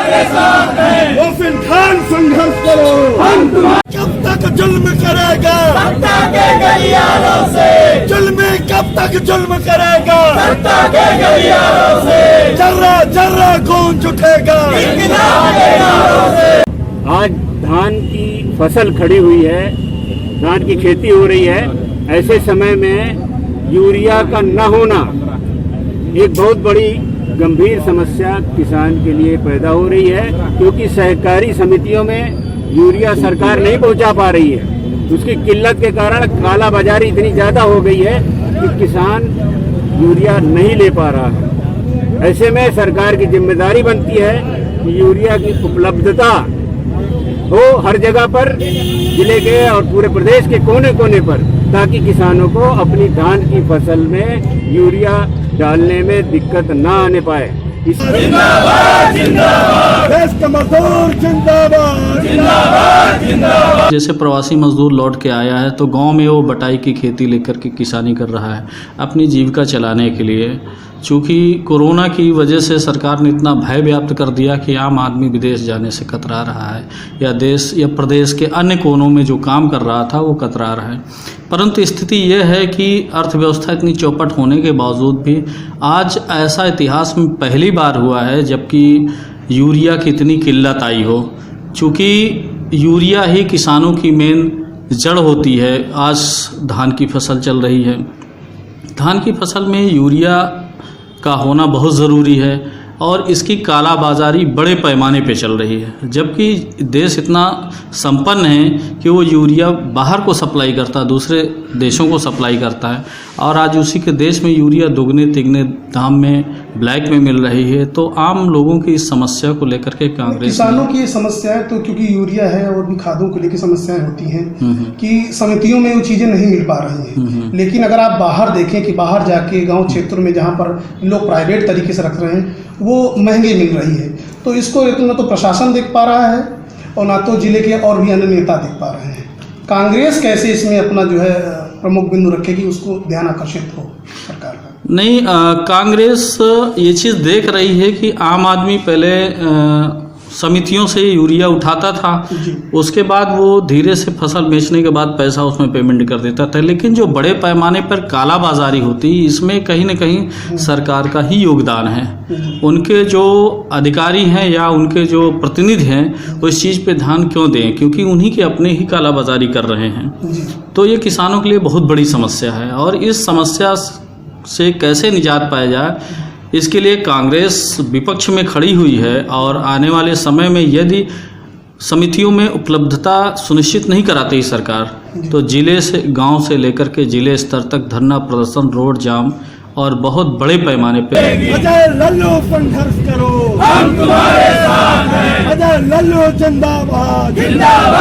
तुम्हारे साथ हैं। वो फिलहाल संघर्ष करो, हम तुम्हारे कब तक जुल्म करेगा सत्ता के गलियारों से, जुल्म, कब तक जुल्म करेगा सत्ता के गलियारों से, जर्रा जर्रा गूंज उठेगा इंकलाब के नारों से। आज धान की फसल खड़ी हुई है, धान की खेती हो रही है, ऐसे समय में यूरिया का न होना एक बहुत बड़ी गंभीर समस्या किसान के लिए पैदा हो रही है, क्योंकि सहकारी समितियों में यूरिया सरकार नहीं पहुंचा पा रही है। उसकी किल्लत के कारण काला बाजारी इतनी ज़्यादा हो गई है कि किसान यूरिया नहीं ले पा रहा है। ऐसे में सरकार की जिम्मेदारी बनती है कि यूरिया की उपलब्धता हो हर जगह पर, जिले के और पूरे प्रदेश के कोने कोने पर, ताकि किसानों को अपनी धान की फसल में यूरिया डालने में दिक्कत ना आने पाए। जिंदाबाद जिंदाबाद, देश का मजदूर जिंदाबाद, जिंदाबाद जिंदाबाद। जैसे प्रवासी मजदूर लौट के आया है तो गांव में वो बटाई की खेती लेकर के किसानी कर रहा है अपनी जीविका चलाने के लिए। चूँकि कोरोना की वजह से सरकार ने इतना भय व्याप्त कर दिया कि आम आदमी विदेश जाने से कतरा रहा है, या देश या प्रदेश के अन्य कोनों में जो काम कर रहा था वो कतरा रहा है। परंतु स्थिति यह है कि अर्थव्यवस्था इतनी चौपट होने के बावजूद भी आज ऐसा इतिहास में पहली बार हुआ है जबकि यूरिया की इतनी किल्लत आई हो। चूँकि यूरिया ही किसानों की मेन जड़ होती है। आज धान की फसल चल रही है, धान की फसल में यूरिया का होना बहुत ज़रूरी है और इसकी कालाबाजारी बड़े पैमाने पे चल रही है, जबकि देश इतना संपन्न है कि वो यूरिया बाहर को सप्लाई करता है, दूसरे देशों को सप्लाई करता है, और आज उसी के देश में यूरिया दुगने तिगने दाम में ब्लैक में मिल रही है। तो आम लोगों की इस समस्या को लेकर के कांग्रेस, किसानों की समस्याएं तो क्योंकि यूरिया है और भी खादों को लेकर समस्याएं होती हैं कि समितियों में वो चीज़ें नहीं मिल पा रही हैं। लेकिन अगर आप बाहर देखें कि बाहर जाके गांव क्षेत्रों में जहां पर लोग प्राइवेट तरीके से रख रहे हैं वो महंगी मिल रही है, तो इसको न तो प्रशासन देख पा रहा है और ना तो जिले के और भी अन्य नेता देख पा रहे हैं। कांग्रेस कैसे इसमें अपना जो है प्रमुख बिंदु रखेगी, उसको ध्यान आकर्षित हो सरकार का? नहीं, कांग्रेस ये चीज़ देख रही है कि आम आदमी पहले समितियों से यूरिया उठाता था, उसके बाद वो धीरे से फसल बेचने के बाद पैसा उसमें पेमेंट कर देता था, लेकिन जो बड़े पैमाने पर कालाबाजारी होती इसमें कहीं ना कहीं सरकार का ही योगदान है। उनके जो अधिकारी हैं या उनके जो प्रतिनिधि हैं वो इस चीज़ पे ध्यान क्यों दें, क्योंकि उन्हीं के अपने ही कालाबाजारी कर रहे हैं। तो ये किसानों के लिए बहुत बड़ी समस्या है और इस समस्या से कैसे निजात पाया जाए, इसके लिए कांग्रेस विपक्ष में खड़ी हुई है और आने वाले समय में यदि समितियों में उपलब्धता सुनिश्चित नहीं कराती सरकार तो जिले से, गांव से लेकर के जिले स्तर तक धरना प्रदर्शन, रोड जाम और बहुत बड़े पैमाने पे। अजय लल्लू संघर्ष करो, हम तुम्हारे साथ हैं। अजय लल्लू जिंदाबाद, जिंदाबाद।